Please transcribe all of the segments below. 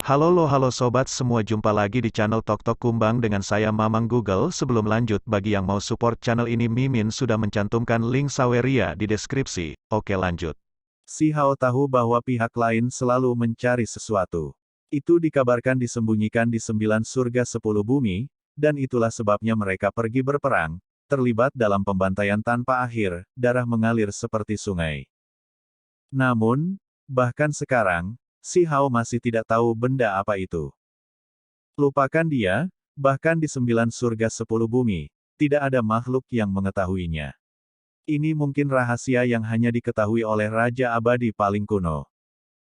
Halo sobat semua, jumpa lagi di channel Tok Tok Kumbang dengan saya Mamang Google. Sebelum lanjut, bagi yang mau support channel ini, Mimin sudah mencantumkan link Saweria di deskripsi. Oke, lanjut. Si Hao tahu bahwa pihak lain selalu mencari sesuatu. Itu dikabarkan disembunyikan di 9 surga 10 bumi, dan itulah sebabnya mereka pergi berperang, terlibat dalam pembantaian tanpa akhir, darah mengalir seperti sungai. Namun, bahkan sekarang, si Hao masih tidak tahu benda apa itu. Lupakan dia, bahkan di 9 surga 10 bumi, tidak ada makhluk yang mengetahuinya. Ini mungkin rahasia yang hanya diketahui oleh Raja Abadi paling kuno.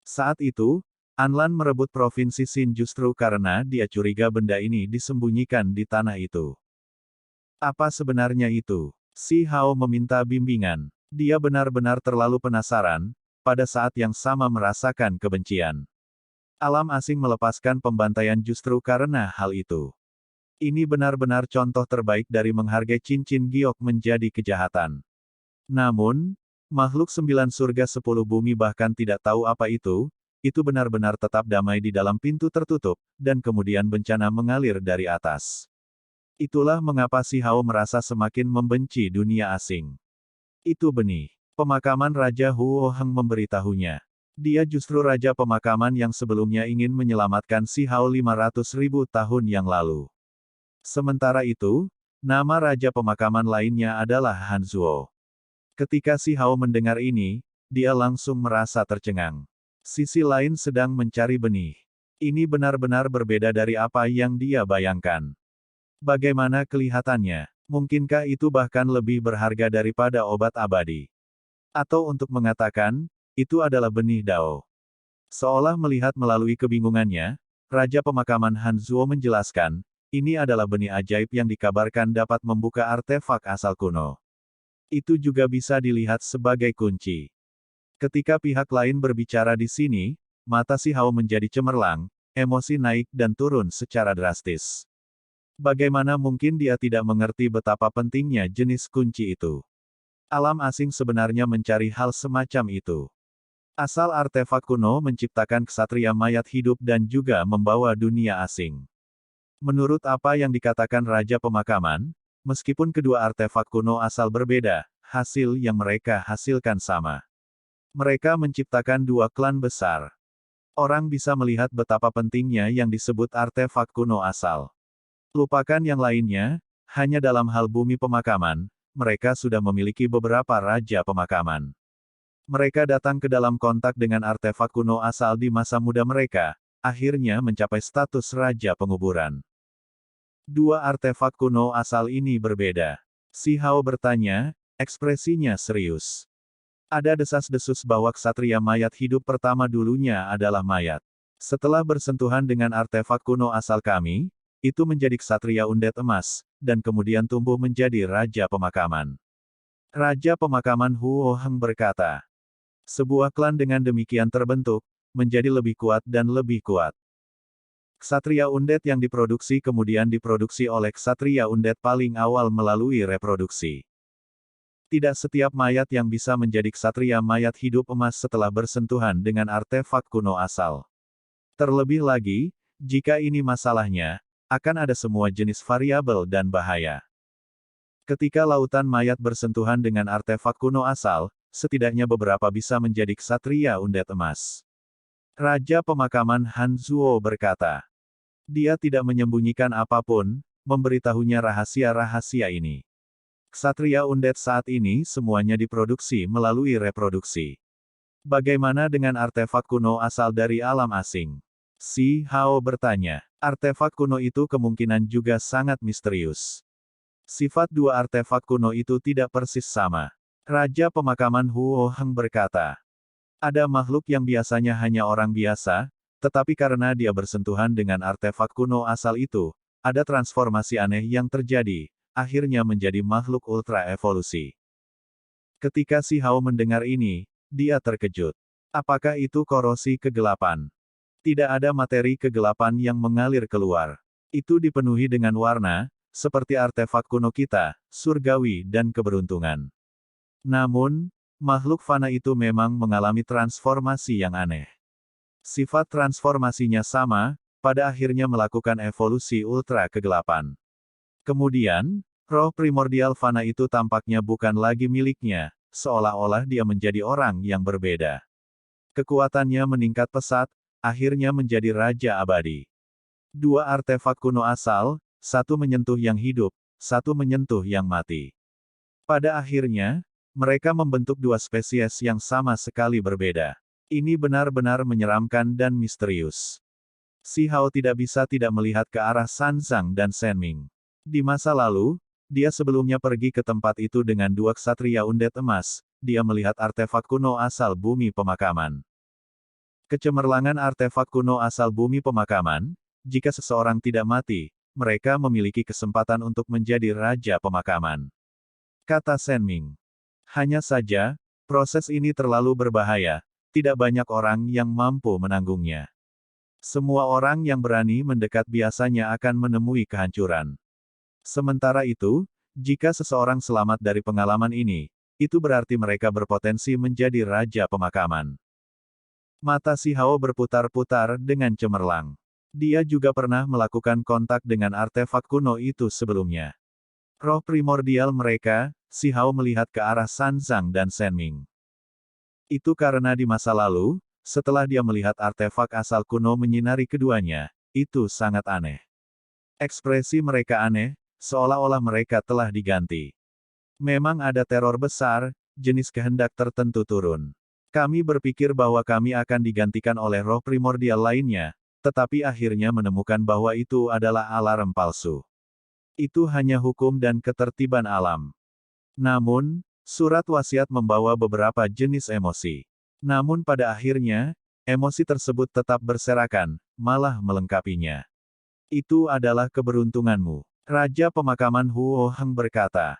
Saat itu, Anlan merebut provinsi Xin justru karena dia curiga benda ini disembunyikan di tanah itu. Apa sebenarnya itu? Si Hao meminta bimbingan. Dia benar-benar terlalu penasaran, pada saat yang sama merasakan kebencian. Alam asing melepaskan pembantaian justru karena hal itu. Ini benar-benar contoh terbaik dari menghargai cincin giok menjadi kejahatan. Namun, makhluk 9 surga 10 bumi bahkan tidak tahu apa itu benar-benar tetap damai di dalam pintu tertutup, dan kemudian bencana mengalir dari atas. Itulah mengapa si Hao merasa semakin membenci dunia asing. Itu benih. Pemakaman Raja Huo Heng memberitahunya. Dia justru raja pemakaman yang sebelumnya ingin menyelamatkan si Hao 500.000 tahun yang lalu. Sementara itu, nama raja pemakaman lainnya adalah Han Zuo. Ketika si Hao mendengar ini, dia langsung merasa tercengang. Sisi lain sedang mencari benih. Ini benar-benar berbeda dari apa yang dia bayangkan. Bagaimana kelihatannya? Mungkinkah itu bahkan lebih berharga daripada obat abadi? Atau untuk mengatakan, itu adalah benih Dao. Seolah melihat melalui kebingungannya, Raja Pemakaman Han Zuo menjelaskan, ini adalah benih ajaib yang dikabarkan dapat membuka artefak asal kuno. Itu juga bisa dilihat sebagai kunci. Ketika pihak lain berbicara di sini, mata si Hao menjadi cemerlang, emosi naik dan turun secara drastis. Bagaimana mungkin dia tidak mengerti betapa pentingnya jenis kunci itu? Alam asing sebenarnya mencari hal semacam itu. Asal artefak kuno menciptakan ksatria mayat hidup dan juga membawa dunia asing. Menurut apa yang dikatakan Raja Pemakaman, meskipun kedua artefak kuno asal berbeda, hasil yang mereka hasilkan sama. Mereka menciptakan dua klan besar. Orang bisa melihat betapa pentingnya yang disebut artefak kuno asal. Lupakan yang lainnya, hanya dalam hal bumi pemakaman, mereka sudah memiliki beberapa raja pemakaman. Mereka datang ke dalam kontak dengan artefak kuno asal di masa muda mereka, akhirnya mencapai status raja penguburan. Dua artefak kuno asal ini berbeda. Si Hao bertanya, ekspresinya serius. Ada desas-desus bahwa ksatria mayat hidup pertama dulunya adalah mayat. Setelah bersentuhan dengan artefak kuno asal kami, itu menjadi ksatria undet emas, dan kemudian tumbuh menjadi raja pemakaman. Raja pemakaman Huo Heng berkata, sebuah klan dengan demikian terbentuk, menjadi lebih kuat dan lebih kuat. Ksatria undet yang diproduksi kemudian diproduksi oleh ksatria undet paling awal melalui reproduksi. Tidak setiap mayat yang bisa menjadi ksatria mayat hidup emas setelah bersentuhan dengan artefak kuno asal. Terlebih lagi, jika ini masalahnya, akan ada semua jenis variabel dan bahaya. Ketika lautan mayat bersentuhan dengan artefak kuno asal, setidaknya beberapa bisa menjadi ksatria undet emas. Raja Pemakaman Han Zuo berkata. Dia tidak menyembunyikan apapun, memberitahunya rahasia-rahasia ini. Ksatria undet saat ini semuanya diproduksi melalui reproduksi. Bagaimana dengan artefak kuno asal dari alam asing? Si Hao bertanya. Artefak kuno itu kemungkinan juga sangat misterius. Sifat dua artefak kuno itu tidak persis sama. Raja Pemakaman Huo Heng berkata. Ada makhluk yang biasanya hanya orang biasa, tetapi karena dia bersentuhan dengan artefak kuno asal itu, ada transformasi aneh yang terjadi, akhirnya menjadi makhluk ultra evolusi. Ketika si Hao mendengar ini, dia terkejut. Apakah itu korosi kegelapan? Tidak ada materi kegelapan yang mengalir keluar. Itu dipenuhi dengan warna, seperti artefak kuno kita, surgawi dan keberuntungan. Namun, Makhluk fana itu memang mengalami transformasi yang aneh. Sifat transformasinya sama, pada akhirnya melakukan evolusi ultra kegelapan. Kemudian, roh primordial fana itu tampaknya bukan lagi miliknya, seolah-olah dia menjadi orang yang berbeda. Kekuatannya meningkat pesat, akhirnya menjadi Raja Abadi. Dua artefak kuno asal, satu menyentuh yang hidup, satu menyentuh yang mati. Pada akhirnya, mereka membentuk dua spesies yang sama sekali berbeda. Ini benar-benar menyeramkan dan misterius. Si Hao tidak bisa tidak melihat ke arah San Zhang dan Shen Ming. Di masa lalu, dia sebelumnya pergi ke tempat itu dengan dua ksatria undet emas, dia melihat artefak kuno asal bumi pemakaman. Kecemerlangan artefak kuno asal bumi pemakaman, jika seseorang tidak mati, mereka memiliki kesempatan untuk menjadi raja pemakaman. Kata Shen Ming. Hanya saja, proses ini terlalu berbahaya, tidak banyak orang yang mampu menanggungnya. Semua orang yang berani mendekat biasanya akan menemui kehancuran. Sementara itu, jika seseorang selamat dari pengalaman ini, itu berarti mereka berpotensi menjadi raja pemakaman. Mata si Hao berputar-putar dengan cemerlang. Dia juga pernah melakukan kontak dengan artefak kuno itu sebelumnya. Roh primordial mereka, si Hao melihat ke arah San Zhang dan Shen Ming. Itu karena di masa lalu, setelah dia melihat artefak asal kuno menyinari keduanya, itu sangat aneh. Ekspresi mereka aneh, seolah-olah mereka telah diganti. Memang ada teror besar, jenis kehendak tertentu turun. Kami berpikir bahwa kami akan digantikan oleh roh primordial lainnya, tetapi akhirnya menemukan bahwa itu adalah alarm palsu. Itu hanya hukum dan ketertiban alam. Namun, surat wasiat membawa beberapa jenis emosi. Namun pada akhirnya, emosi tersebut tetap berserakan, malah melengkapinya. Itu adalah keberuntunganmu. Raja pemakaman Huo Heng berkata.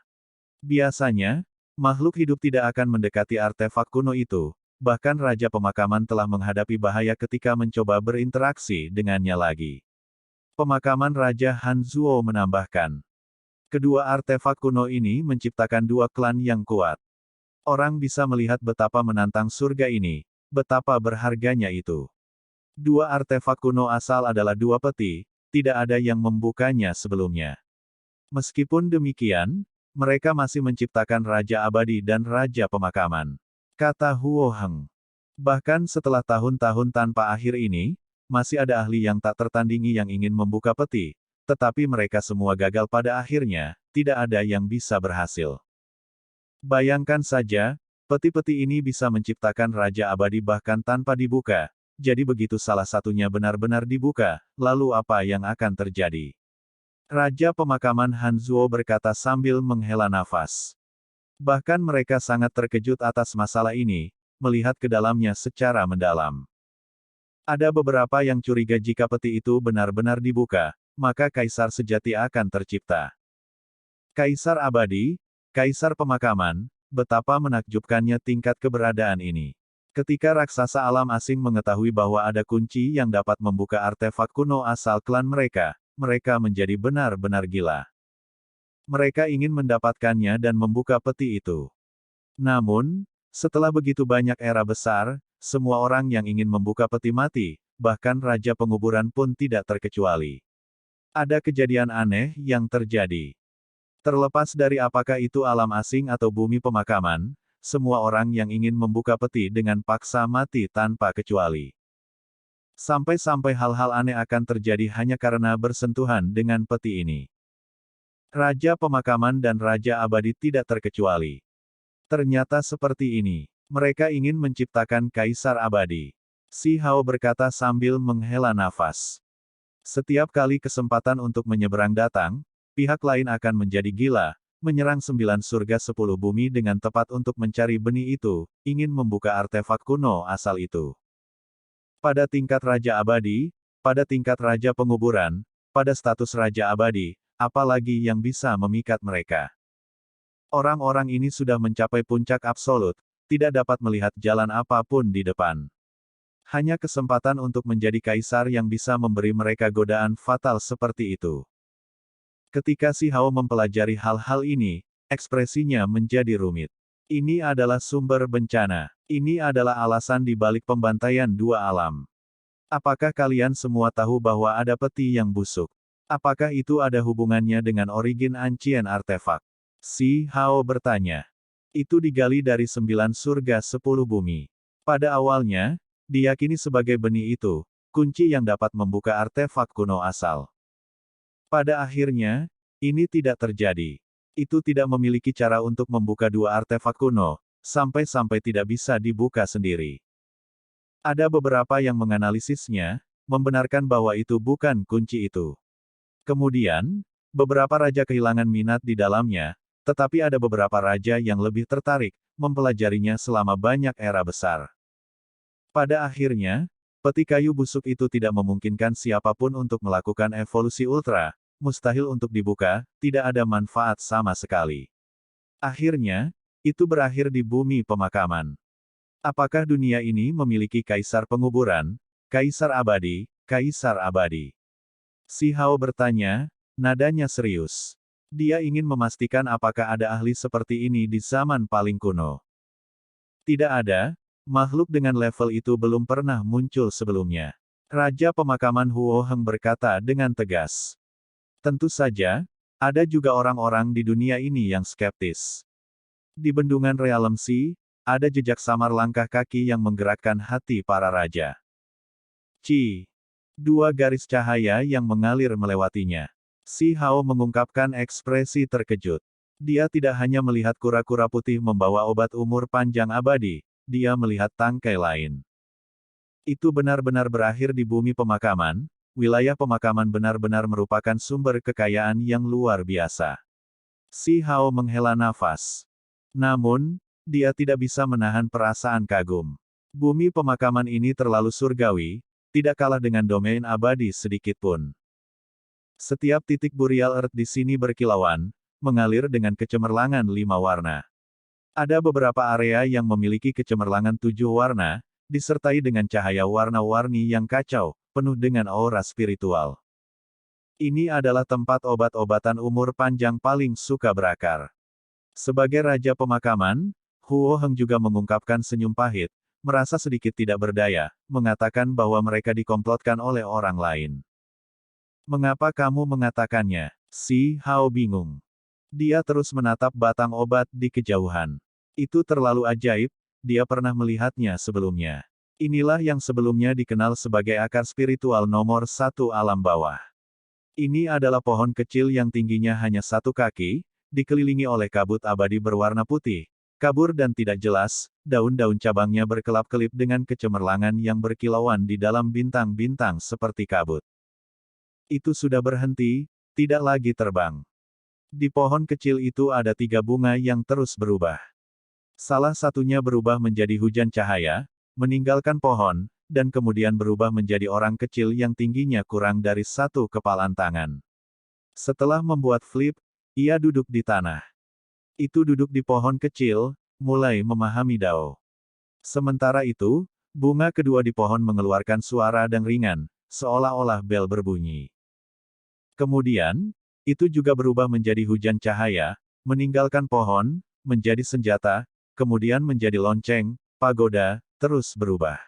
Biasanya, makhluk hidup tidak akan mendekati artefak kuno itu, bahkan Raja Pemakaman telah menghadapi bahaya ketika mencoba berinteraksi dengannya lagi. Pemakaman Raja Han Zuo menambahkan. Kedua artefak kuno ini menciptakan dua klan yang kuat. Orang bisa melihat betapa menantang surga ini, betapa berharganya itu. Dua artefak kuno asal adalah dua peti, tidak ada yang membukanya sebelumnya. Meskipun demikian, mereka masih menciptakan Raja Abadi dan Raja Pemakaman. Kata Huo Heng. Bahkan setelah tahun-tahun tanpa akhir ini, masih ada ahli yang tak tertandingi yang ingin membuka peti, tetapi mereka semua gagal pada akhirnya, tidak ada yang bisa berhasil. Bayangkan saja, peti-peti ini bisa menciptakan Raja Abadi bahkan tanpa dibuka, jadi begitu salah satunya benar-benar dibuka, lalu apa yang akan terjadi? Raja Pemakaman Han Zuo berkata sambil menghela nafas. Bahkan mereka sangat terkejut atas masalah ini, melihat ke dalamnya secara mendalam. Ada beberapa yang curiga jika peti itu benar-benar dibuka, maka kaisar sejati akan tercipta. Kaisar abadi, kaisar pemakaman, betapa menakjubkannya tingkat keberadaan ini. Ketika raksasa alam asing mengetahui bahwa ada kunci yang dapat membuka artefak kuno asal klan mereka, mereka menjadi benar-benar gila. Mereka ingin mendapatkannya dan membuka peti itu. Namun, setelah begitu banyak era besar, semua orang yang ingin membuka peti mati, bahkan Raja Penguburan pun tidak terkecuali. Ada kejadian aneh yang terjadi. Terlepas dari apakah itu alam asing atau bumi pemakaman, semua orang yang ingin membuka peti dengan paksa mati tanpa kecuali. Sampai-sampai hal-hal aneh akan terjadi hanya karena bersentuhan dengan peti ini. Raja Pemakaman dan Raja Abadi tidak terkecuali. Ternyata seperti ini. Mereka ingin menciptakan Kaisar Abadi. Si Hao berkata sambil menghela nafas. Setiap kali kesempatan untuk menyeberang datang, pihak lain akan menjadi gila, menyerang 9 surga 10 bumi dengan tepat untuk mencari benih itu, ingin membuka artefak kuno asal itu. Pada tingkat Raja Abadi, pada tingkat Raja Penguburan, pada status Raja Abadi, apalagi yang bisa memikat mereka. Orang-orang ini sudah mencapai puncak absolut, tidak dapat melihat jalan apapun di depan. Hanya kesempatan untuk menjadi kaisar yang bisa memberi mereka godaan fatal seperti itu. Ketika si Hao mempelajari hal-hal ini, ekspresinya menjadi rumit. Ini adalah sumber bencana. Ini adalah alasan di balik pembantaian dua alam. Apakah kalian semua tahu bahwa ada peti yang busuk? Apakah itu ada hubungannya dengan origin ancient artefak? Si Hao bertanya. Itu digali dari 9 surga 10 bumi. Pada awalnya, diyakini sebagai benih itu, kunci yang dapat membuka artefak kuno asal. Pada akhirnya, ini tidak terjadi. Itu tidak memiliki cara untuk membuka dua artefak kuno, sampai-sampai tidak bisa dibuka sendiri. Ada beberapa yang menganalisisnya, membenarkan bahwa itu bukan kunci itu. Kemudian, beberapa raja kehilangan minat di dalamnya, tetapi ada beberapa raja yang lebih tertarik, mempelajarinya selama banyak era besar. Pada akhirnya, peti kayu busuk itu tidak memungkinkan siapapun untuk melakukan evolusi ultra, mustahil untuk dibuka, tidak ada manfaat sama sekali. Akhirnya, itu berakhir di bumi pemakaman. Apakah dunia ini memiliki kaisar penguburan, kaisar abadi, kaisar abadi? Si Hao bertanya, nadanya serius. Dia ingin memastikan apakah ada ahli seperti ini di zaman paling kuno. Tidak ada, makhluk dengan level itu belum pernah muncul sebelumnya. Raja pemakaman Huo Heng berkata dengan tegas. Tentu saja, ada juga orang-orang di dunia ini yang skeptis. Di bendungan Realm Sea, ada jejak samar langkah kaki yang menggerakkan hati para raja. Dua garis cahaya yang mengalir melewatinya. Si Hao mengungkapkan ekspresi terkejut. Dia tidak hanya melihat kura-kura putih membawa obat umur panjang abadi, dia melihat tangkai lain. Itu benar-benar berakhir di bumi pemakaman. Wilayah pemakaman benar-benar merupakan sumber kekayaan yang luar biasa. Si Hao menghela nafas. Namun, dia tidak bisa menahan perasaan kagum. Bumi pemakaman ini terlalu surgawi, tidak kalah dengan domain abadi sedikitpun. Setiap titik burial earth di sini berkilauan, mengalir dengan kecemerlangan 5 warna. Ada beberapa area yang memiliki kecemerlangan 7 warna, disertai dengan cahaya warna-warni yang kacau, penuh dengan aura spiritual. Ini adalah tempat obat-obatan umur panjang paling suka berakar. Sebagai raja pemakaman, Huo Heng juga mengungkapkan senyum pahit, merasa sedikit tidak berdaya, mengatakan bahwa mereka dikomplotkan oleh orang lain. Mengapa kamu mengatakannya? Si Hao bingung. Dia terus menatap batang obat di kejauhan. Itu terlalu ajaib, dia pernah melihatnya sebelumnya. Inilah yang sebelumnya dikenal sebagai akar spiritual nomor 1 alam bawah. Ini adalah pohon kecil yang tingginya hanya 1 kaki, dikelilingi oleh kabut abadi berwarna putih, kabur dan tidak jelas, daun-daun cabangnya berkelap-kelip dengan kecemerlangan yang berkilauan di dalam bintang-bintang seperti kabut. Itu sudah berhenti, tidak lagi terbang. Di pohon kecil itu ada 3 bunga yang terus berubah. Salah satunya berubah menjadi hujan cahaya, meninggalkan pohon, dan kemudian berubah menjadi orang kecil yang tingginya kurang dari 1 kepalan tangan. Setelah membuat flip, ia duduk di tanah. Itu duduk di pohon kecil, mulai memahami Dao. Sementara itu, bunga kedua di pohon mengeluarkan suara dan ringan, seolah-olah bel berbunyi. Kemudian, itu juga berubah menjadi hujan cahaya, meninggalkan pohon, menjadi senjata, kemudian menjadi lonceng, pagoda, terus berubah.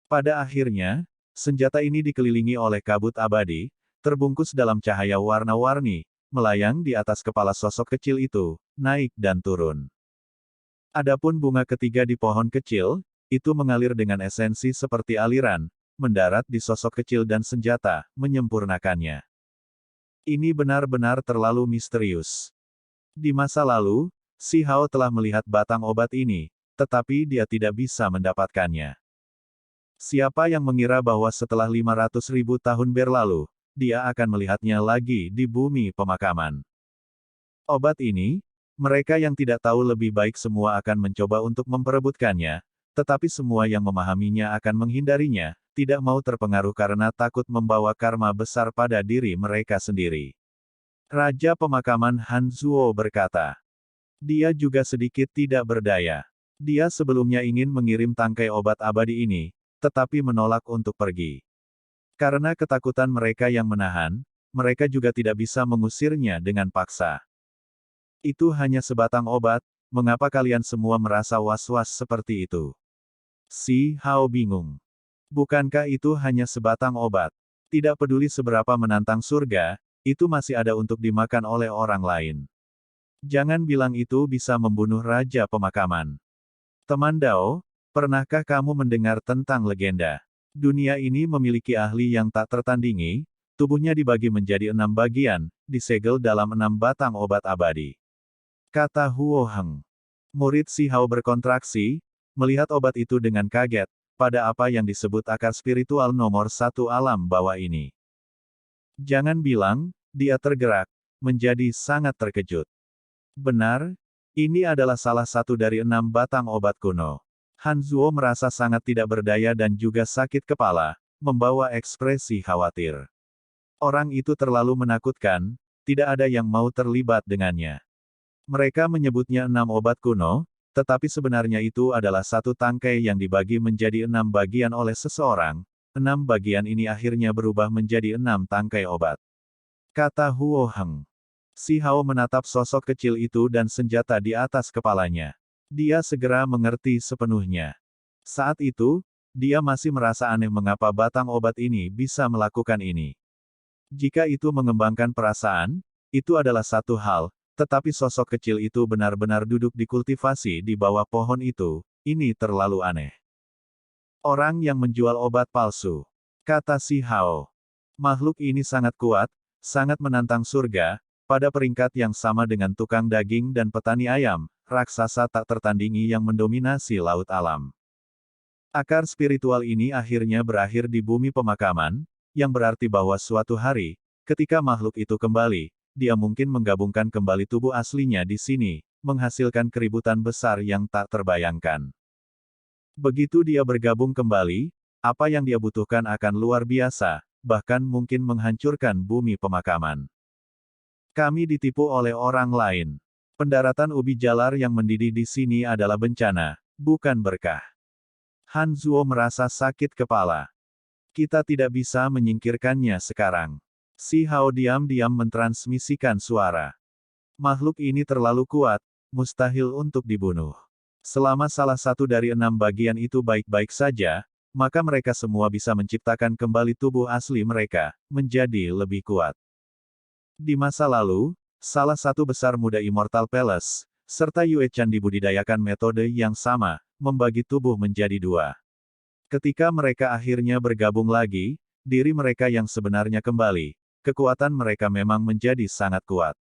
Pada akhirnya, senjata ini dikelilingi oleh kabut abadi, terbungkus dalam cahaya warna-warni, melayang di atas kepala sosok kecil itu, naik dan turun. Adapun bunga ketiga di pohon kecil, itu mengalir dengan esensi seperti aliran, mendarat di sosok kecil dan senjata, menyempurnakannya. Ini benar-benar terlalu misterius. Di masa lalu, Si Hao telah melihat batang obat ini, tetapi dia tidak bisa mendapatkannya. Siapa yang mengira bahwa setelah 500.000 tahun berlalu, dia akan melihatnya lagi di bumi pemakaman. Obat ini, mereka yang tidak tahu lebih baik semua akan mencoba untuk memperebutkannya, tetapi semua yang memahaminya akan menghindarinya, tidak mau terpengaruh karena takut membawa karma besar pada diri mereka sendiri. Raja pemakaman Han Zuo berkata. Dia juga sedikit tidak berdaya. Dia sebelumnya ingin mengirim tangkai obat abadi ini, tetapi menolak untuk pergi. Karena ketakutan mereka yang menahan, mereka juga tidak bisa mengusirnya dengan paksa. Itu hanya sebatang obat, mengapa kalian semua merasa was-was seperti itu? Si Hao bingung. Bukankah itu hanya sebatang obat? Tidak peduli seberapa menantang surga, itu masih ada untuk dimakan oleh orang lain. Jangan bilang itu bisa membunuh Raja Pemakaman. Teman Dao, pernahkah kamu mendengar tentang legenda? Dunia ini memiliki ahli yang tak tertandingi, tubuhnya dibagi menjadi 6 bagian, disegel dalam 6 batang obat abadi. Kata Huo Heng. Murid Si Hao berkontraksi, melihat obat itu dengan kaget, pada apa yang disebut akar spiritual nomor 1 alam bawah ini. Jangan bilang, dia tergerak, menjadi sangat terkejut. Benar, ini adalah salah satu dari 6 batang obat kuno. Han Zuo merasa sangat tidak berdaya dan juga sakit kepala, membawa ekspresi khawatir. Orang itu terlalu menakutkan, tidak ada yang mau terlibat dengannya. Mereka menyebutnya 6 obat kuno, tetapi sebenarnya itu adalah satu tangkai yang dibagi menjadi 6 bagian oleh seseorang. 6 bagian ini akhirnya berubah menjadi 6 tangkai obat. Kata Huo Heng. Si Hao menatap sosok kecil itu dan senjata di atas kepalanya. Dia segera mengerti sepenuhnya. Saat itu, dia masih merasa aneh mengapa batang obat ini bisa melakukan ini. Jika itu mengembangkan perasaan, itu adalah satu hal, tetapi sosok kecil itu benar-benar duduk di kultivasi di bawah pohon itu, ini terlalu aneh. Orang yang menjual obat palsu. Kata Si Hao. Makhluk ini sangat kuat, sangat menantang surga, pada peringkat yang sama dengan tukang daging dan petani ayam, raksasa tak tertandingi yang mendominasi laut alam. Akar spiritual ini akhirnya berakhir di bumi pemakaman, yang berarti bahwa suatu hari, ketika makhluk itu kembali, dia mungkin menggabungkan kembali tubuh aslinya di sini, menghasilkan keributan besar yang tak terbayangkan. Begitu dia bergabung kembali, apa yang dia butuhkan akan luar biasa, bahkan mungkin menghancurkan bumi pemakaman. Kami ditipu oleh orang lain. Pendaratan ubi jalar yang mendidih di sini adalah bencana, bukan berkah. Han Zuo merasa sakit kepala. Kita tidak bisa menyingkirkannya sekarang. Si Hao diam-diam mentransmisikan suara. Makhluk ini terlalu kuat, mustahil untuk dibunuh. Selama salah satu dari 6 bagian itu baik-baik saja, maka mereka semua bisa menciptakan kembali tubuh asli mereka, menjadi lebih kuat. Di masa lalu, salah satu besar muda Immortal Palace, serta Yue Chan dibudidayakan metode yang sama, membagi tubuh menjadi 2. Ketika mereka akhirnya bergabung lagi, diri mereka yang sebenarnya kembali, kekuatan mereka memang menjadi sangat kuat.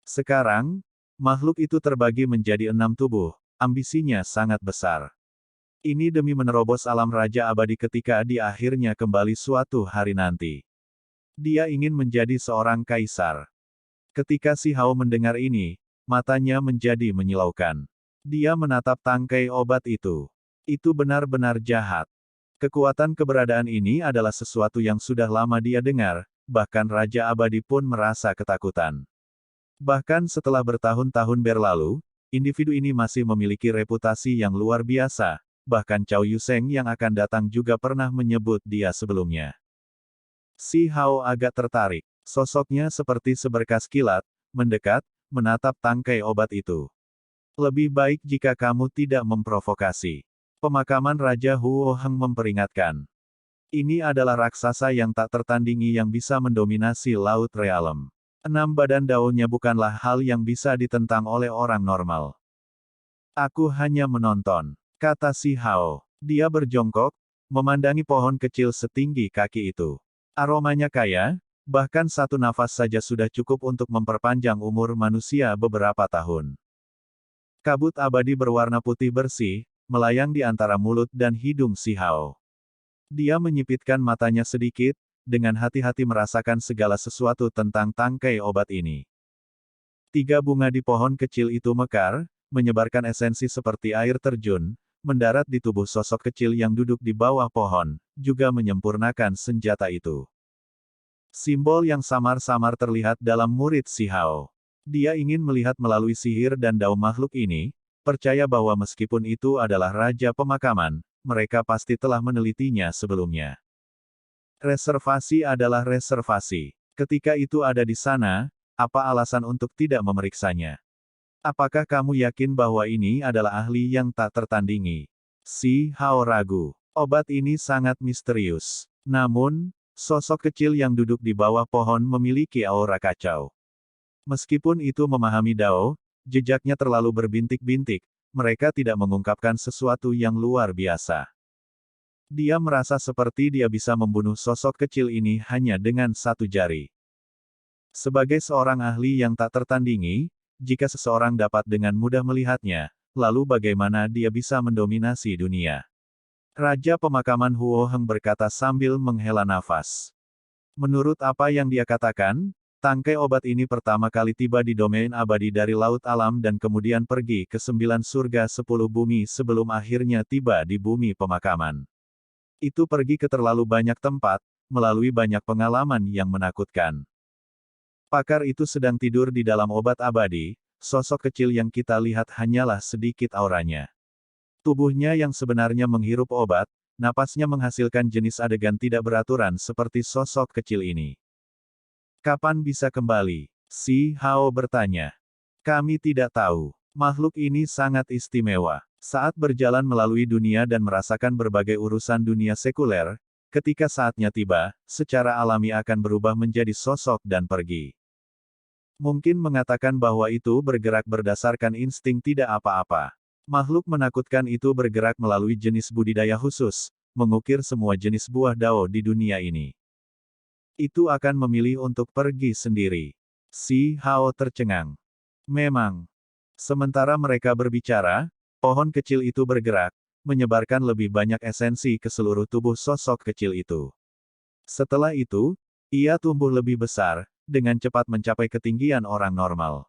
Sekarang, makhluk itu terbagi menjadi 6 tubuh, ambisinya sangat besar. Ini demi menerobos alam raja abadi ketika dia akhirnya kembali suatu hari nanti. Dia ingin menjadi seorang kaisar. Ketika Si Hao mendengar ini, matanya menjadi menyilaukan. Dia menatap tangkai obat itu. Itu benar-benar jahat. Kekuatan keberadaan ini adalah sesuatu yang sudah lama dia dengar, bahkan Raja Abadi pun merasa ketakutan. Bahkan setelah bertahun-tahun berlalu, individu ini masih memiliki reputasi yang luar biasa, bahkan Cao Yuseng yang akan datang juga pernah menyebut dia sebelumnya. Si Hao agak tertarik. Sosoknya seperti seberkas kilat, mendekat, menatap tangkai obat itu. Lebih baik jika kamu tidak memprovokasi. Pemakaman Raja Huo Heng memperingatkan. Ini adalah raksasa yang tak tertandingi yang bisa mendominasi Laut Realem. 6 badan daunnya bukanlah hal yang bisa ditentang oleh orang normal. Aku hanya menonton, kata Si Hao. Dia berjongkok, memandangi pohon kecil setinggi kaki itu. Aromanya kaya, bahkan satu nafas saja sudah cukup untuk memperpanjang umur manusia beberapa tahun. Kabut abadi berwarna putih bersih, melayang di antara mulut dan hidung Si Hao. Dia menyipitkan matanya sedikit, dengan hati-hati merasakan segala sesuatu tentang tangkai obat ini. 3 bunga di pohon kecil itu mekar, menyebarkan esensi seperti air terjun, mendarat di tubuh sosok kecil yang duduk di bawah pohon, juga menyempurnakan senjata itu. Simbol yang samar-samar terlihat dalam murid Si Hao. Dia ingin melihat melalui sihir dan dao makhluk ini, percaya bahwa meskipun itu adalah Raja Pemakaman, mereka pasti telah menelitinya sebelumnya. Reservasi adalah reservasi. Ketika itu ada di sana, apa alasan untuk tidak memeriksanya? Apakah kamu yakin bahwa ini adalah ahli yang tak tertandingi? Si Hao ragu. Obat ini sangat misterius. Namun, sosok kecil yang duduk di bawah pohon memiliki aura kacau. Meskipun itu memahami Dao, jejaknya terlalu berbintik-bintik, mereka tidak mengungkapkan sesuatu yang luar biasa. Dia merasa seperti dia bisa membunuh sosok kecil ini hanya dengan satu jari. Sebagai seorang ahli yang tak tertandingi, jika seseorang dapat dengan mudah melihatnya, lalu bagaimana dia bisa mendominasi dunia? Raja Pemakaman Huo Heng berkata sambil menghela nafas. Menurut apa yang dia katakan, tangkai obat ini pertama kali tiba di domain abadi dari Laut Alam dan kemudian pergi ke 9 surga 10 bumi sebelum akhirnya tiba di bumi pemakaman. Itu pergi ke terlalu banyak tempat, melalui banyak pengalaman yang menakutkan. Pakar itu sedang tidur di dalam obat abadi, sosok kecil yang kita lihat hanyalah sedikit auranya. Tubuhnya yang sebenarnya menghirup obat, napasnya menghasilkan jenis adegan tidak beraturan seperti sosok kecil ini. Kapan bisa kembali? Si Hao bertanya. Kami tidak tahu. Makhluk ini sangat istimewa. Saat berjalan melalui dunia dan merasakan berbagai urusan dunia sekuler, ketika saatnya tiba, secara alami akan berubah menjadi sosok dan pergi. Mungkin mengatakan bahwa itu bergerak berdasarkan insting tidak apa-apa. Makhluk menakutkan itu bergerak melalui jenis budidaya khusus, mengukir semua jenis buah Dao di dunia ini. Itu akan memilih untuk pergi sendiri. Si Hao tercengang. Memang. Sementara mereka berbicara, pohon kecil itu bergerak, menyebarkan lebih banyak esensi ke seluruh tubuh sosok kecil itu. Setelah itu, ia tumbuh lebih besar, dengan cepat mencapai ketinggian orang normal.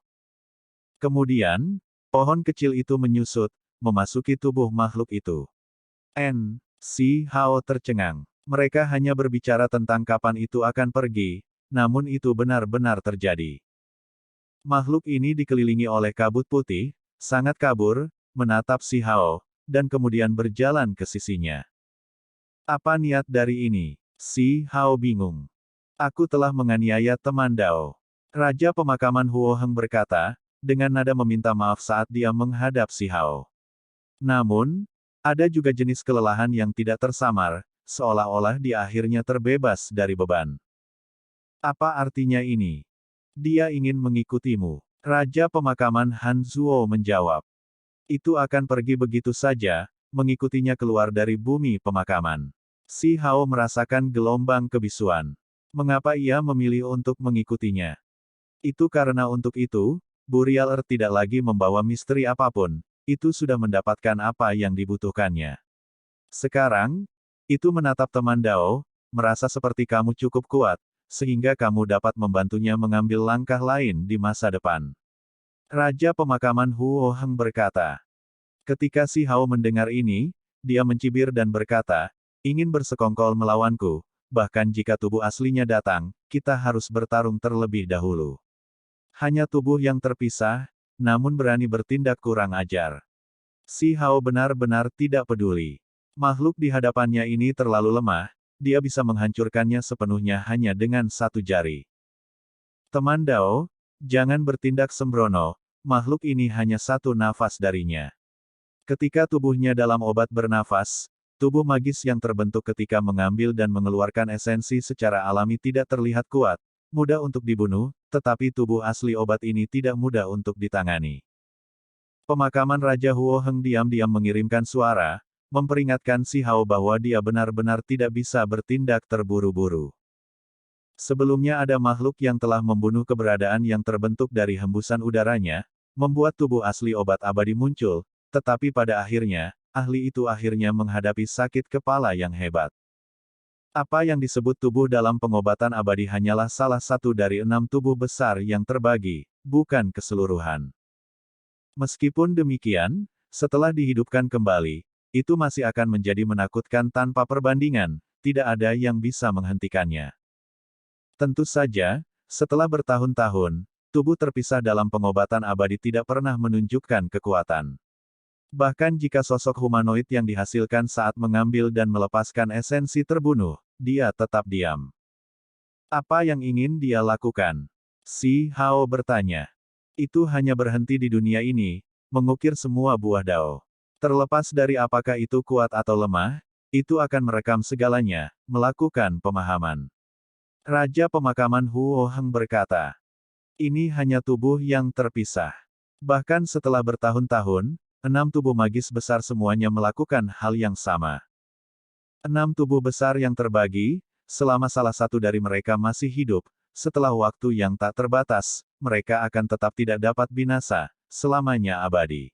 Kemudian, pohon kecil itu menyusut, memasuki tubuh makhluk itu. Si Hao tercengang. Mereka hanya berbicara tentang kapan itu akan pergi, namun itu benar-benar terjadi. Makhluk ini dikelilingi oleh kabut putih, sangat kabur, menatap si Hao, dan kemudian berjalan ke sisinya. Apa niat dari ini? Si Hao bingung. Aku telah menganiaya teman Dao. Raja Pemakaman Huo Heng berkata, dengan nada meminta maaf saat dia menghadap si Hao. Namun, ada juga jenis kelelahan yang tidak tersamar, seolah-olah dia akhirnya terbebas dari beban. Apa artinya ini? Dia ingin mengikutimu. Raja Pemakaman Han Zuo menjawab. Itu akan pergi begitu saja, mengikutinya keluar dari bumi pemakaman. Si Hao merasakan gelombang kebisuan. Mengapa ia memilih untuk mengikutinya? Itu karena untuk itu, Burial Earth tidak lagi membawa misteri apapun, itu sudah mendapatkan apa yang dibutuhkannya. Sekarang, itu menatap teman Dao, merasa seperti kamu cukup kuat, sehingga kamu dapat membantunya mengambil langkah lain di masa depan. Raja Pemakaman Huo Heng berkata. Ketika si Hao mendengar ini, dia mencibir dan berkata, ingin bersekongkol melawanku, bahkan jika tubuh aslinya datang, kita harus bertarung terlebih dahulu. Hanya tubuh yang terpisah, namun berani bertindak kurang ajar. Si Hao benar-benar tidak peduli. Makhluk di hadapannya ini terlalu lemah, dia bisa menghancurkannya sepenuhnya hanya dengan satu jari. Teman Dao, jangan bertindak sembrono, makhluk ini hanya satu nafas darinya. Ketika tubuhnya dalam obat bernafas, tubuh magis yang terbentuk ketika mengambil dan mengeluarkan esensi secara alami tidak terlihat kuat, mudah untuk dibunuh, tetapi tubuh asli obat ini tidak mudah untuk ditangani. Pemakaman Raja Huo Heng diam-diam mengirimkan suara, memperingatkan si Hao bahwa dia benar-benar tidak bisa bertindak terburu-buru. Sebelumnya ada makhluk yang telah membunuh keberadaan yang terbentuk dari hembusan udaranya, membuat tubuh asli obat abadi muncul, tetapi pada akhirnya, ahli itu akhirnya menghadapi sakit kepala yang hebat. Apa yang disebut tubuh dalam pengobatan abadi hanyalah salah satu dari 6 tubuh besar yang terbagi, bukan keseluruhan. Meskipun demikian, setelah dihidupkan kembali, itu masih akan menjadi menakutkan tanpa perbandingan, tidak ada yang bisa menghentikannya. Tentu saja, setelah bertahun-tahun, tubuh terpisah dalam pengobatan abadi tidak pernah menunjukkan kekuatan. Bahkan jika sosok humanoid yang dihasilkan saat mengambil dan melepaskan esensi terbunuh, dia tetap diam. Apa yang ingin dia lakukan? Si Hao bertanya. Itu hanya berhenti di dunia ini, mengukir semua buah dao. Terlepas dari apakah itu kuat atau lemah, itu akan merekam segalanya, melakukan pemahaman. Raja Pemakaman Huo Heng berkata, ini hanya tubuh yang terpisah. Bahkan setelah bertahun-tahun, 6 tubuh magis besar semuanya melakukan hal yang sama. 6 tubuh besar yang terbagi, selama salah satu dari mereka masih hidup, setelah waktu yang tak terbatas, mereka akan tetap tidak dapat binasa, selamanya abadi.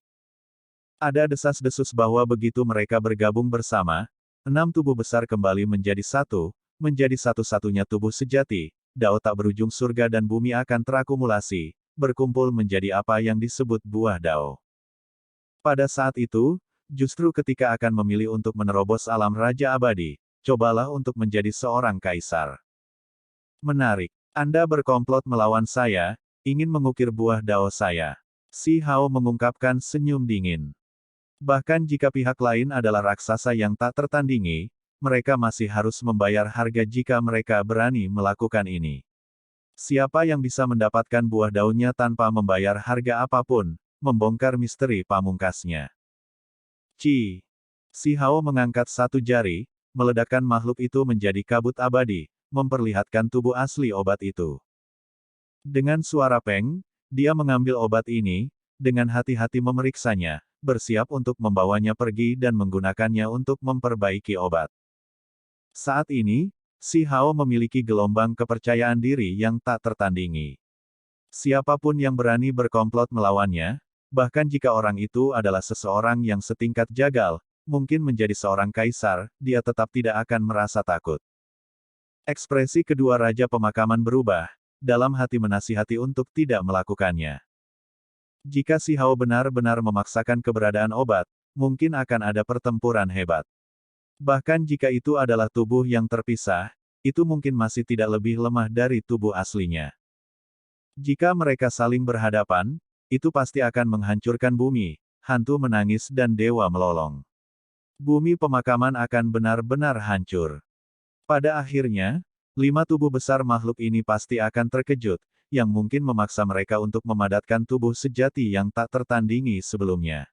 Ada desas-desus bahwa begitu mereka bergabung bersama, 6 tubuh besar kembali menjadi satu, menjadi satu-satunya tubuh sejati, dao tak berujung surga dan bumi akan terakumulasi, berkumpul menjadi apa yang disebut buah dao. Pada saat itu, justru ketika akan memilih untuk menerobos alam Raja Abadi, cobalah untuk menjadi seorang kaisar. Menarik. Anda berkomplot melawan saya, ingin mengukir buah dao saya. Si Hao mengungkapkan senyum dingin. Bahkan jika pihak lain adalah raksasa yang tak tertandingi, mereka masih harus membayar harga jika mereka berani melakukan ini. Siapa yang bisa mendapatkan buah daunnya tanpa membayar harga apapun, membongkar misteri pamungkasnya. Si Hao mengangkat satu jari, meledakkan makhluk itu menjadi kabut abadi, memperlihatkan tubuh asli obat itu. Dengan suara peng, dia mengambil obat ini, dengan hati-hati memeriksanya, bersiap untuk membawanya pergi dan menggunakannya untuk memperbaiki obat. Saat ini, si Hao memiliki gelombang kepercayaan diri yang tak tertandingi. Siapapun yang berani berkomplot melawannya, bahkan jika orang itu adalah seseorang yang setingkat jagal, mungkin menjadi seorang kaisar, dia tetap tidak akan merasa takut. Ekspresi kedua Raja Pemakaman berubah, dalam hati menasihati untuk tidak melakukannya. Jika si Hao benar-benar memaksakan keberadaan obat, mungkin akan ada pertempuran hebat. Bahkan jika itu adalah tubuh yang terpisah, itu mungkin masih tidak lebih lemah dari tubuh aslinya. Jika mereka saling berhadapan, itu pasti akan menghancurkan bumi, hantu menangis dan dewa melolong. Bumi pemakaman akan benar-benar hancur. Pada akhirnya, 5 tubuh besar makhluk ini pasti akan terkejut, yang mungkin memaksa mereka untuk memadatkan tubuh sejati yang tak tertandingi sebelumnya.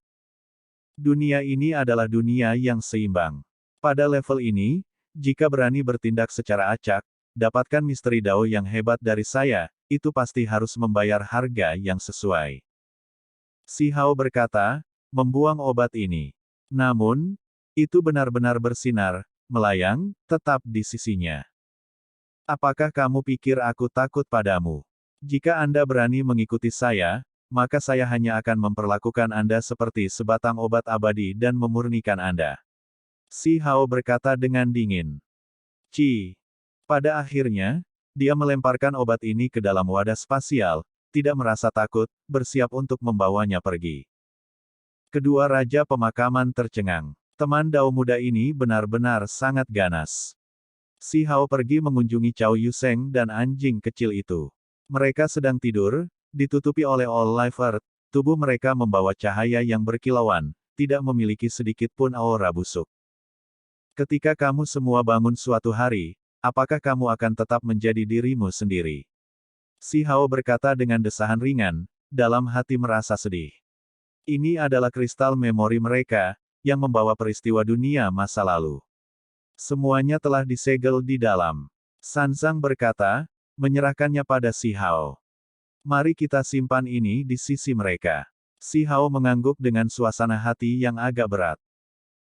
Dunia ini adalah dunia yang seimbang. Pada level ini, jika berani bertindak secara acak, dapatkan misteri dao yang hebat dari saya, itu pasti harus membayar harga yang sesuai. Si Hao berkata, membuang obat ini. Namun, itu benar-benar bersinar, melayang, tetap di sisinya. Apakah kamu pikir aku takut padamu? Jika Anda berani mengikuti saya, maka saya hanya akan memperlakukan Anda seperti sebatang obat abadi dan memurnikan Anda. Si Hao berkata dengan dingin. Pada akhirnya, dia melemparkan obat ini ke dalam wadah spasial, tidak merasa takut, bersiap untuk membawanya pergi. Kedua Raja Pemakaman tercengang. Teman dao muda ini benar-benar sangat ganas. Si Hao pergi mengunjungi Cao Yuseng dan anjing kecil itu. Mereka sedang tidur, ditutupi oleh All Life Earth, tubuh mereka membawa cahaya yang berkilauan, tidak memiliki sedikit pun aura busuk. Ketika kamu semua bangun suatu hari, apakah kamu akan tetap menjadi dirimu sendiri? Si Hao berkata dengan desahan ringan, dalam hati merasa sedih. Ini adalah kristal memori mereka, yang membawa peristiwa dunia masa lalu. Semuanya telah disegel di dalam. Sanzang berkata, menyerahkannya pada si Hao. Mari kita simpan ini di sisi mereka. Si Hao mengangguk dengan suasana hati yang agak berat.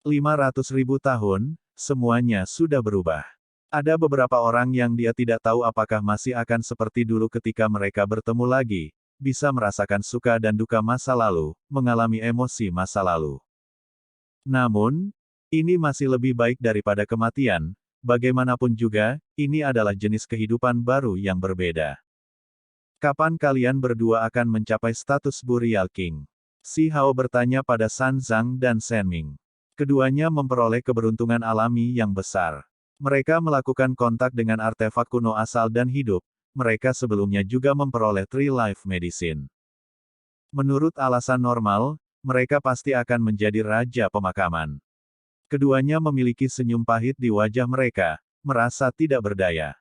500.000 tahun, semuanya sudah berubah. Ada beberapa orang yang dia tidak tahu apakah masih akan seperti dulu ketika mereka bertemu lagi, bisa merasakan suka dan duka masa lalu, mengalami emosi masa lalu. Namun, ini masih lebih baik daripada kematian, bagaimanapun juga, ini adalah jenis kehidupan baru yang berbeda. Kapan kalian berdua akan mencapai status Burial King? Si Hao bertanya pada Sanzang dan Senming. Keduanya memperoleh keberuntungan alami yang besar. Mereka melakukan kontak dengan artefak kuno asal dan hidup, mereka sebelumnya juga memperoleh Tree Life Medicine. Menurut alasan normal, mereka pasti akan menjadi Raja Pemakaman. Keduanya memiliki senyum pahit di wajah mereka, merasa tidak berdaya.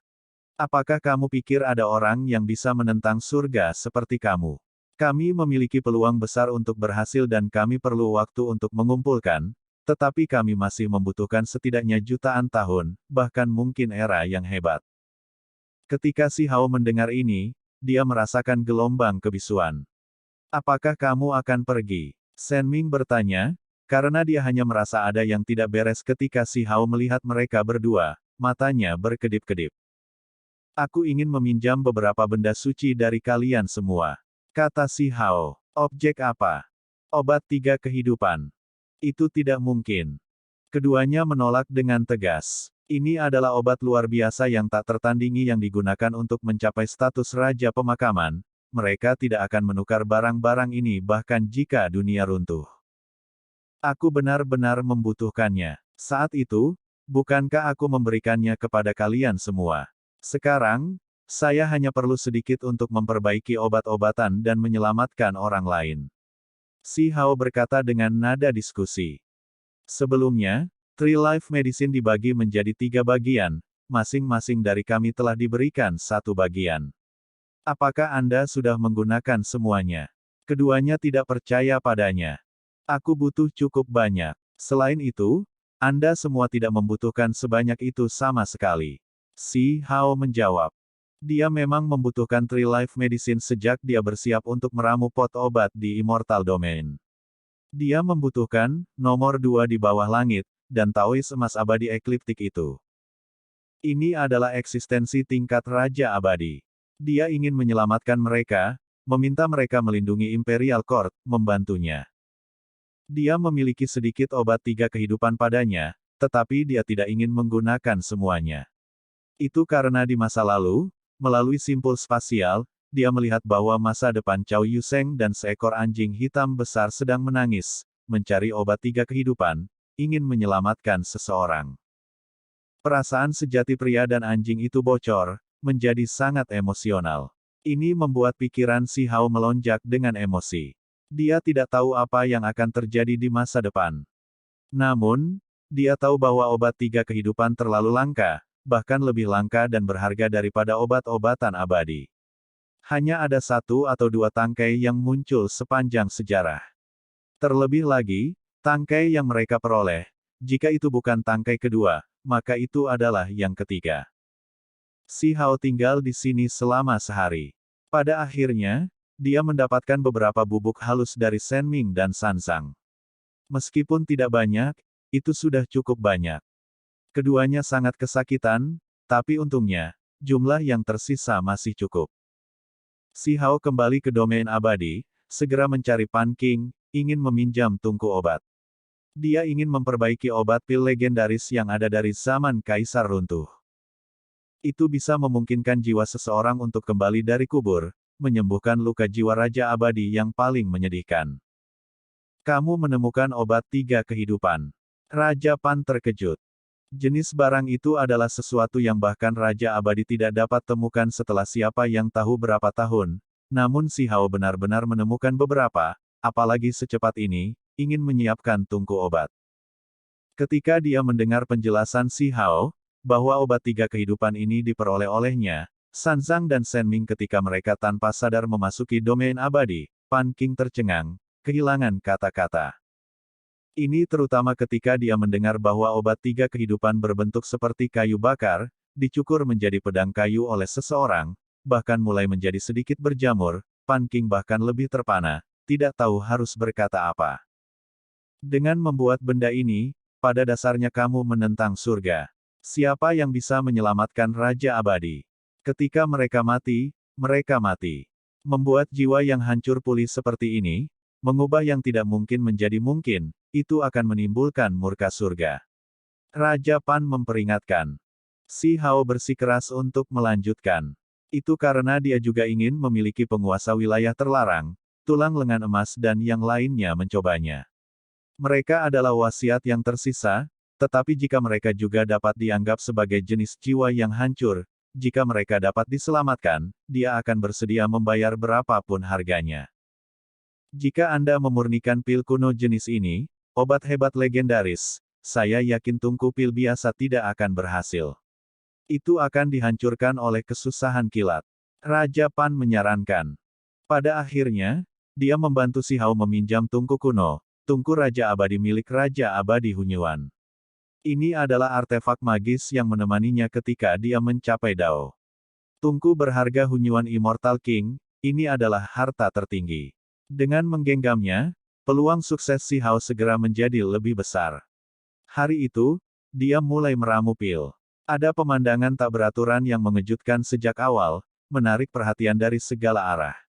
Apakah kamu pikir ada orang yang bisa menentang surga seperti kamu? Kami memiliki peluang besar untuk berhasil dan kami perlu waktu untuk mengumpulkan, tetapi kami masih membutuhkan setidaknya jutaan tahun, bahkan mungkin era yang hebat. Ketika Si Hao mendengar ini, dia merasakan gelombang kebisuan. Apakah kamu akan pergi? Shen Ming bertanya, karena dia hanya merasa ada yang tidak beres ketika Si Hao melihat mereka berdua, matanya berkedip-kedip. Aku ingin meminjam beberapa benda suci dari kalian semua. Kata Si Hao. Objek apa? Obat 3 kehidupan. Itu tidak mungkin. Keduanya menolak dengan tegas. Ini adalah obat luar biasa yang tak tertandingi yang digunakan untuk mencapai status raja pemakaman. Mereka tidak akan menukar barang-barang ini bahkan jika dunia runtuh. Aku benar-benar membutuhkannya. Saat itu, bukankah aku memberikannya kepada kalian semua? Sekarang, saya hanya perlu sedikit untuk memperbaiki obat-obatan dan menyelamatkan orang lain. Si Hao berkata dengan nada diskusi. Sebelumnya, Tree Life Medicine dibagi menjadi 3 bagian, masing-masing dari kami telah diberikan 1 bagian. Apakah Anda sudah menggunakan semuanya? Keduanya tidak percaya padanya. Aku butuh cukup banyak. Selain itu, Anda semua tidak membutuhkan sebanyak itu sama sekali. Si Hao menjawab. Dia memang membutuhkan Tree Life Medicine sejak dia bersiap untuk meramu pot obat di Immortal Domain. Dia membutuhkan nomor 2 di bawah langit, dan Taois emas abadi ekliptik itu. Ini adalah eksistensi tingkat Raja Abadi. Dia ingin menyelamatkan mereka, meminta mereka melindungi Imperial Court, membantunya. Dia memiliki sedikit obat 3 kehidupan padanya, tetapi dia tidak ingin menggunakan semuanya. Itu karena di masa lalu, melalui simpul spasial, dia melihat bahwa masa depan Cao Yuseng dan seekor anjing hitam besar sedang menangis, mencari obat 3 kehidupan, ingin menyelamatkan seseorang. Perasaan sejati pria dan anjing itu bocor, menjadi sangat emosional. Ini membuat pikiran Si Hao melonjak dengan emosi. Dia tidak tahu apa yang akan terjadi di masa depan. Namun, dia tahu bahwa obat 3 kehidupan terlalu langka, bahkan lebih langka dan berharga daripada obat-obatan abadi. Hanya ada 1 atau 2 tangkai yang muncul sepanjang sejarah. Terlebih lagi, tangkai yang mereka peroleh, jika itu bukan tangkai kedua, maka itu adalah yang ketiga. Si Hao tinggal di sini selama sehari. Pada akhirnya, dia mendapatkan beberapa bubuk halus dari Shen Ming dan Sanzang. Meskipun tidak banyak, itu sudah cukup banyak. Keduanya sangat kesakitan, tapi untungnya, jumlah yang tersisa masih cukup. Si Hao kembali ke domain abadi, segera mencari Pan King, ingin meminjam tungku obat. Dia ingin memperbaiki obat pil legendaris yang ada dari zaman Kaisar Runtuh. Itu bisa memungkinkan jiwa seseorang untuk kembali dari kubur, menyembuhkan luka jiwa Raja Abadi yang paling menyedihkan. Kamu menemukan obat 3 kehidupan. Raja Pan terkejut. Jenis barang itu adalah sesuatu yang bahkan Raja Abadi tidak dapat temukan setelah siapa yang tahu berapa tahun, namun Si Hao benar-benar menemukan beberapa, apalagi secepat ini, ingin menyiapkan tungku obat. Ketika dia mendengar penjelasan Si Hao, bahwa obat 3 kehidupan ini diperoleh olehnya, Sanzang dan Shen Ming ketika mereka tanpa sadar memasuki domain abadi, Pan King tercengang, kehilangan kata-kata. Ini terutama ketika dia mendengar bahwa obat 3 kehidupan berbentuk seperti kayu bakar, dicukur menjadi pedang kayu oleh seseorang, bahkan mulai menjadi sedikit berjamur, Pan King bahkan lebih terpana, tidak tahu harus berkata apa. Dengan membuat benda ini, pada dasarnya kamu menentang surga. Siapa yang bisa menyelamatkan Raja Abadi? Ketika mereka mati, mereka mati. Membuat jiwa yang hancur pulih seperti ini, mengubah yang tidak mungkin menjadi mungkin, itu akan menimbulkan murka surga. Raja Pan memperingatkan. Si Hao bersikeras untuk melanjutkan. Itu karena dia juga ingin memiliki penguasa wilayah terlarang, tulang lengan emas dan yang lainnya mencobanya. Mereka adalah wasiat yang tersisa, tetapi jika mereka juga dapat dianggap sebagai jenis jiwa yang hancur, jika mereka dapat diselamatkan, dia akan bersedia membayar berapapun harganya. Jika Anda memurnikan pil kuno jenis ini, obat hebat legendaris, saya yakin tungku pil biasa tidak akan berhasil. Itu akan dihancurkan oleh kesusahan kilat. Raja Pan menyarankan. Pada akhirnya, dia membantu Si Hao meminjam tungku kuno, tungku Raja Abadi milik Raja Abadi Hunyuan. Ini adalah artefak magis yang menemaninya ketika dia mencapai Dao. Tungku berharga Hunyuan Immortal King, ini adalah harta tertinggi. Dengan menggenggamnya, peluang sukses Si Hao segera menjadi lebih besar. Hari itu, dia mulai meramu pil. Ada pemandangan tak beraturan yang mengejutkan sejak awal, menarik perhatian dari segala arah.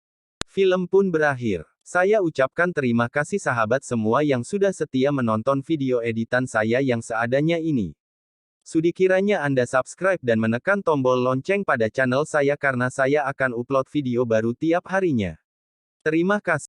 Film pun berakhir. Saya ucapkan terima kasih sahabat semua yang sudah setia menonton video editan saya yang seadanya ini. Sudi kiranya Anda subscribe dan menekan tombol lonceng pada channel saya karena saya akan upload video baru tiap harinya. Terima kasih.